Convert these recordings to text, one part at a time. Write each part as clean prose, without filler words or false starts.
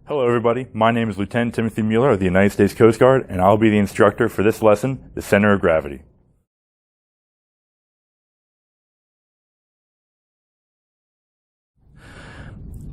Hello everybody, my name is Lieutenant Timothy Mueller of the United States Coast Guard, and I'll be the instructor for this lesson, the center of gravity.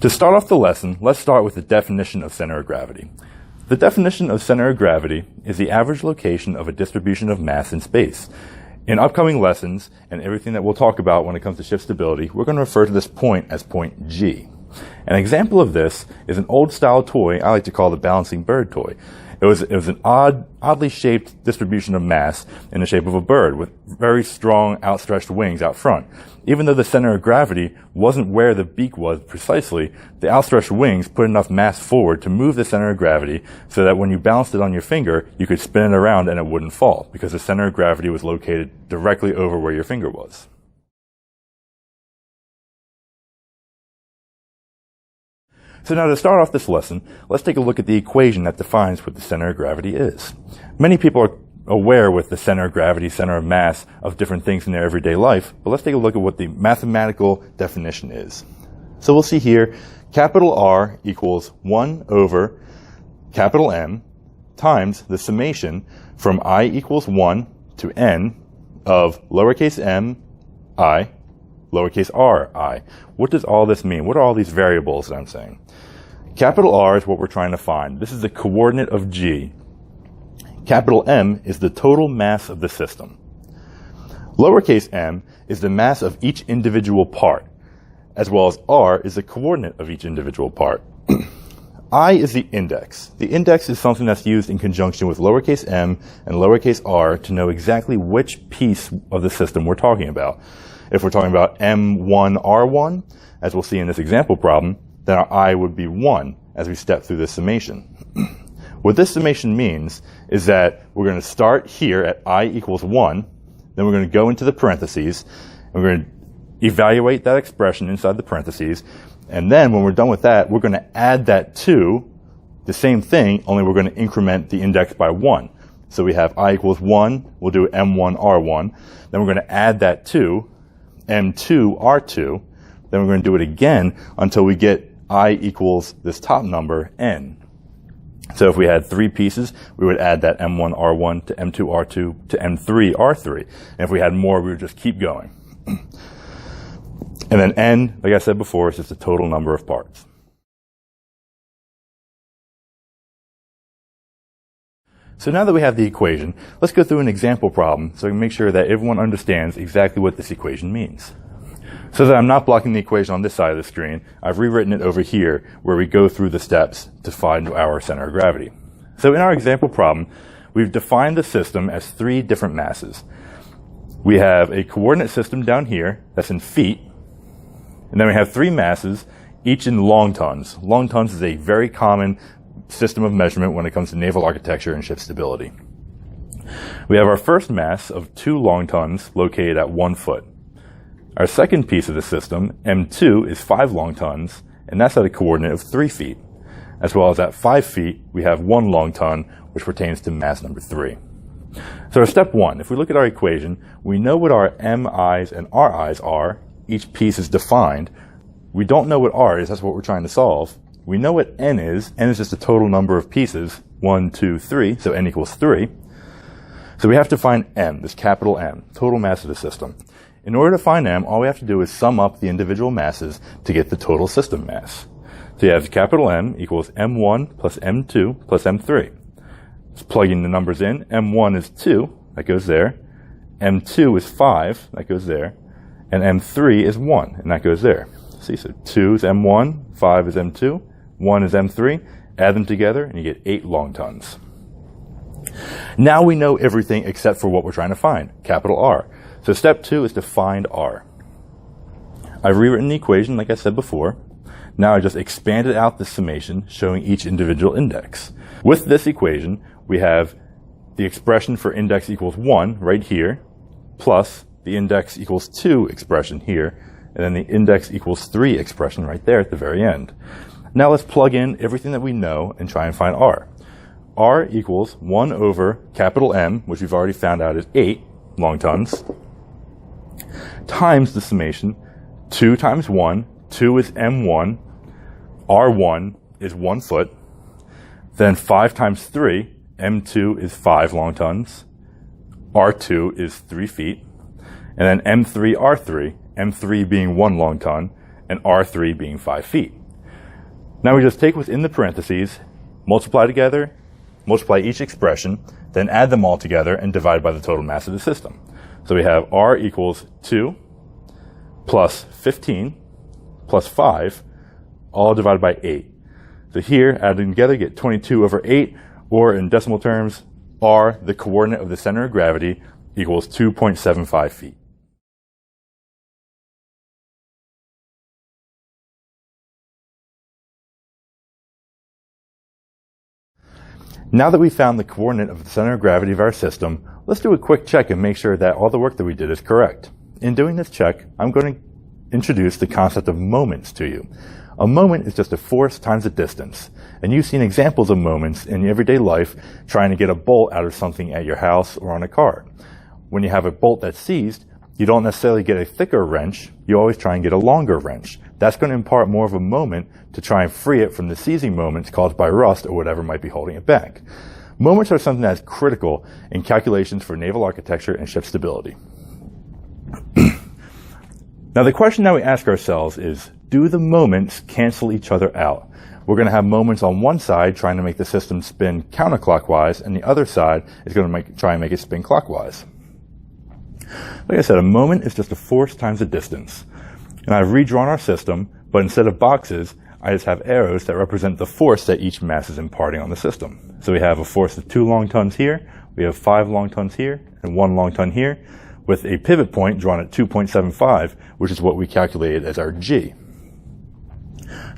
To start off the lesson, let's start with the definition of center of gravity. The definition of center of gravity is the average location of a distribution of mass in space. In upcoming lessons, and everything that we'll talk about when it comes to ship stability, we're going to refer to this point as point G. An example of this is an old style toy I like to call the balancing bird toy. It was an oddly shaped distribution of mass in the shape of a bird with very strong outstretched wings out front. Even though the center of gravity wasn't where the beak was precisely, the outstretched wings put enough mass forward to move the center of gravity so that when you balanced it on your finger, you could spin it around and it wouldn't fall because the center of gravity was located directly over where your finger was. So now to start off this lesson, let's take a look at the equation that defines what the center of gravity is. Many people are aware with the center of gravity, center of mass of different things in their everyday life, but let's take a look at what the mathematical definition is. So we'll see here, capital R equals 1 over capital M times the summation from I equals 1 to N of lowercase m I, lowercase r I. What does all this mean? What are all these variables that I'm saying? Capital R is what we're trying to find. This is the coordinate of G. Capital M is the total mass of the system. Lowercase m is the mass of each individual part, as well as R is the coordinate of each individual part. I is the index. The index is something that's used in conjunction with lowercase m and lowercase r to know exactly which piece of the system we're talking about. If we're talking about M1, R1, as we'll see in this example problem, then our I would be 1 as we step through this summation. What this summation means is that we're going to start here at I equals 1, then we're going to go into the parentheses, and we're going to evaluate that expression inside the parentheses, and then when we're done with that, we're going to add that to the same thing, only we're going to increment the index by 1. So we have I equals 1, we'll do M1, R1, then we're going to add that to M2, R2, then we're going to do it again until we get I equals this top number, N. So if we had 3 pieces, we would add that M1, R1 to M2, R2 to M3, R3. And if we had more, we would just keep going. And then N, like I said before, is just the total number of parts. So now that we have the equation, let's go through an example problem so we can make sure that everyone understands exactly what this equation means. So that I'm not blocking the equation on this side of the screen, I've rewritten it over here where we go through the steps to find our center of gravity. So in our example problem, we've defined the system as 3 different masses. We have a coordinate system down here that's in feet, and then we have 3 masses, each in long tons. Long tons is a very common system of measurement when it comes to naval architecture and ship stability. We have our first mass of 2 long tons located at 1 foot. Our second piece of the system, M2, is 5 long tons, and that's at a coordinate of 3 feet. As well as at 5 feet, we have 1 long ton, which pertains to mass number 3. So step 1, if we look at our equation, we know what our MIs and RIs are. Each piece is defined. We don't know what R is, that's what we're trying to solve. We know what N is. N is just the total number of pieces, 1, 2, 3, so N equals 3. So we have to find M, this capital M, total mass of the system. In order to find M, all we have to do is sum up the individual masses to get the total system mass. So you have capital M equals M1 plus M2 plus M3. Just plugging the numbers in. M1 is 2, that goes there. M2 is 5, that goes there. And M3 is 1, and that goes there. See, so 2 is M1, 5 is M2, 1 is M3. Add them together, and you get 8 long tons. Now we know everything except for what we're trying to find, capital R. So step 2 is to find R. I've rewritten the equation like I said before. Now I just expanded out the summation showing each individual index. With this equation, we have the expression for index equals 1 right here, plus the index equals 2 expression here, and then the index equals 3 expression right there at the very end. Now let's plug in everything that we know and try and find R. R equals 1 over capital M, which we've already found out is 8 long tons, times the summation 2 times 1. 2 is M1. R1 is 1 foot. Then 5 times 3, M2 is 5 long tons, R2 is 3 feet, and then M3, R3, M3 being 1 long ton, and R3 being 5 feet. Now we just take within the parentheses, multiply together, multiply each expression, then add them all together and divide by the total mass of the system. So we have R equals 2 plus 15 plus 5, all divided by 8. So here, adding together, you get 22 over 8, or in decimal terms, R, the coordinate of the center of gravity, equals 2.75 feet. Now that we've found the coordinate of the center of gravity of our system, let's do a quick check and make sure that all the work that we did is correct. In doing this check, I'm going to introduce the concept of moments to you. A moment is just a force times a distance. And you've seen examples of moments in everyday life trying to get a bolt out of something at your house or on a car. When you have a bolt that's seized, you don't necessarily get a thicker wrench, you always try and get a longer wrench. That's going to impart more of a moment to try and free it from the seizing moments caused by rust or whatever might be holding it back. Moments are something that's critical in calculations for naval architecture and ship stability. Now the question that we ask ourselves is, do the moments cancel each other out? We're going to have moments on one side trying to make the system spin counterclockwise, and the other side is going to try and make it spin clockwise. Like I said, a moment is just a force times a distance. And I've redrawn our system, but instead of boxes, I just have arrows that represent the force that each mass is imparting on the system. So we have a force of 2 long tons here, we have 5 long tons here, and 1 long ton here, with a pivot point drawn at 2.75, which is what we calculated as our G.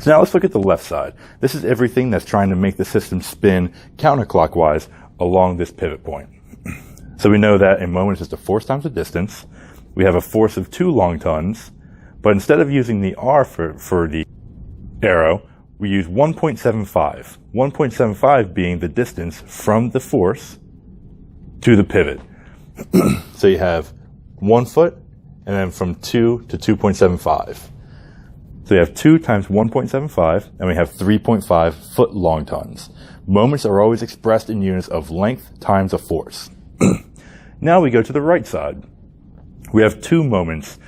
So now let's look at the left side. This is everything that's trying to make the system spin counterclockwise along this pivot point. So we know that a moment is just a force times a distance. We have a force of 2 long tons, but instead of using the R for the arrow, we use 1.75. 1.75 being the distance from the force to the pivot. So you have 1 foot, and then from 2 to 2.75. So you have 2 times 1.75, and we have 3.5 foot long tons. Moments are always expressed in units of length times a force. Now we go to the right side. We have 2 moments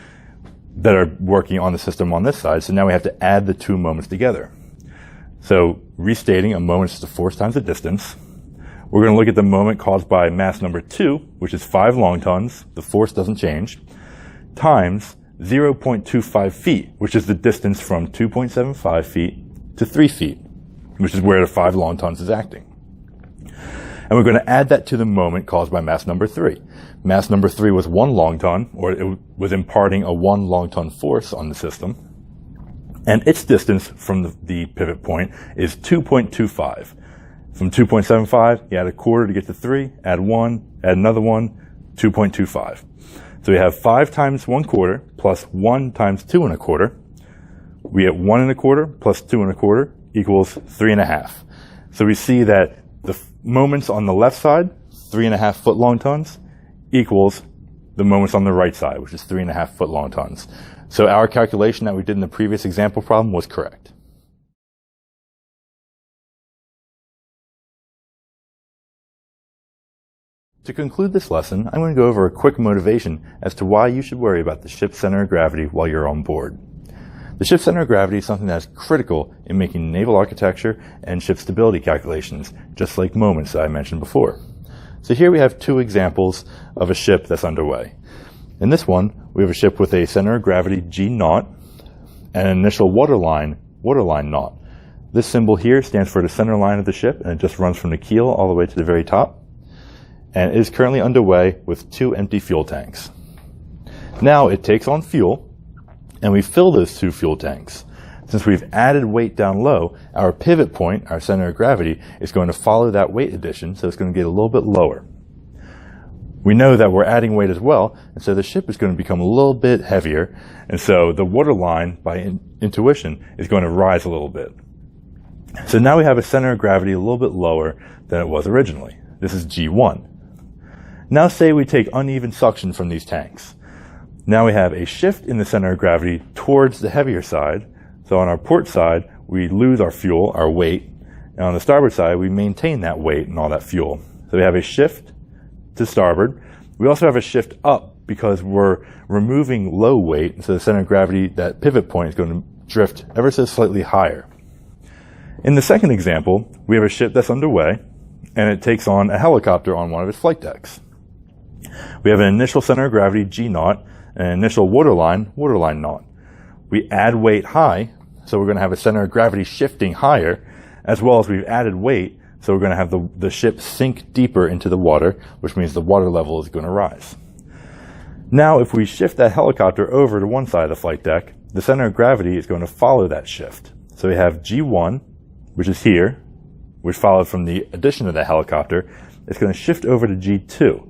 that are working on the system on this side, so now we have to add the 2 moments together. So restating, a moment is just a force times a distance. We're going to look at the moment caused by mass number 2, which is 5 long tons, the force doesn't change, times 0.25 feet, which is the distance from 2.75 feet to 3 feet, which is where the 5 long tons is acting. And we're going to add that to the moment caused by mass number 3. Mass number 3 was 1 long ton, or it was imparting a 1 long ton force on the system. And its distance from the pivot point is 2.25. From 2.75, you add a quarter to get to 3, add 1, add another 1, 2.25. So we have 5 times 1 quarter plus 1 times 2 1/4. We get 1 1/4 plus 2 1/4 equals 3 1/2. So we see that the moments on the left side, 3 1/2 foot long tons, equals the moments on the right side, which is 3 1/2 foot long tons. So our calculation that we did in the previous example problem was correct. To conclude this lesson, I'm going to go over a quick motivation as to why you should worry about the ship's center of gravity while you're on board. The ship's center of gravity is something that's critical in making naval architecture and ship stability calculations, just like moments that I mentioned before. So here we have 2 examples of a ship that's underway. In this one, we have a ship with a center of gravity G0 and an initial waterline knot. This symbol here stands for the center line of the ship, and it just runs from the keel all the way to the very top. And it is currently underway with 2 empty fuel tanks. Now it takes on fuel, and we fill those 2 fuel tanks. Since we've added weight down low, our pivot point, our center of gravity, is going to follow that weight addition, so it's going to get a little bit lower. We know that we're adding weight as well, and so the ship is going to become a little bit heavier, and so the waterline, by intuition, is going to rise a little bit. So now we have a center of gravity a little bit lower than it was originally. This is G1. Now say we take uneven suction from these tanks. Now we have a shift in the center of gravity towards the heavier side. So on our port side, we lose our fuel, our weight, And on the starboard side, we maintain that weight and all that fuel. So we have a shift to starboard. We also have a shift up because we're removing low weight, so the center of gravity, that pivot point, is going to drift ever so slightly higher. In the second example, we have a ship that's underway, and it takes on a helicopter on one of its flight decks. We have an initial center of gravity, G0, and an initial waterline, waterline 0. We add weight high, so we're going to have a center of gravity shifting higher, as well as we've added weight, so we're going to have the ship sink deeper into the water, which means the water level is going to rise. Now, if we shift that helicopter over to one side of the flight deck, the center of gravity is going to follow that shift. So we have G1, which is here, which followed from the addition of the helicopter. It's going to shift over to G2.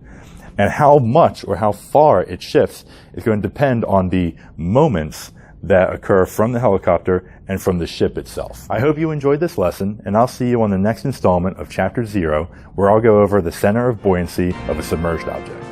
And how much or how far it shifts is going to depend on the moments that occur from the helicopter and from the ship itself. I hope you enjoyed this lesson, and I'll see you on the next installment of Chapter 0, where I'll go over the center of buoyancy of a submerged object.